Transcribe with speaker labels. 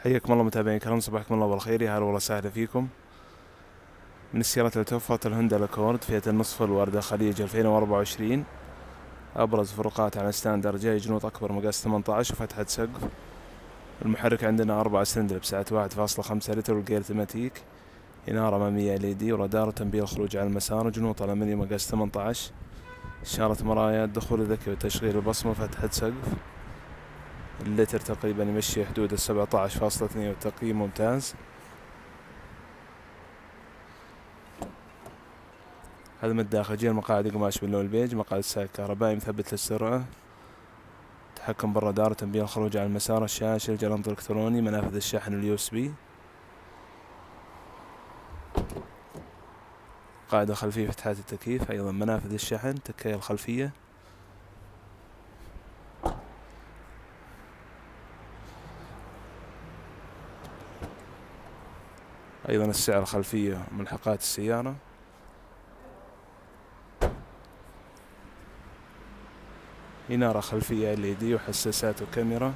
Speaker 1: حياكم الله متابعين الكرام، صباحكم الله بالخير، يا هلا والله سهلا فيكم. من السيارات اللي توفرت الهوندا الأكورد فئة النصف الواردة خليج 2024. أبرز فروقات عن ستاندر: جاي جنوط أكبر مقاس 18 وفتحة سقف. المحرك عندنا 4 سلندر بسعة 1.5 لتر والجير اوتوماتيك. إنارة أمامية LED ورادار وتنبيه الخروج على المسار. جنوط ألمنيوم مقاس 18. إشارة مرايا، الدخول الذكي وتشغيل البصمة. فتحة سقف. اللتر تقريبا يمشي حدود 17.2 والتقييم ممتاز. هذا من الداخل. جي المقاعد قماش باللون البيج، مقعد السائق كهربائي مثبت للسرعة، تحكم بالرادار، تنبيه الخروج على المسار، الشاشة، الجرنط الإلكتروني، منافذ الشحن USB. قاعدة خلفية، فتحات التكييف، أيضا منافذ الشحن، تكية الخلفية. أيضا السعر الخلفية ملحقات السيارة. إنارة خلفية LED وحساسات وكاميرا.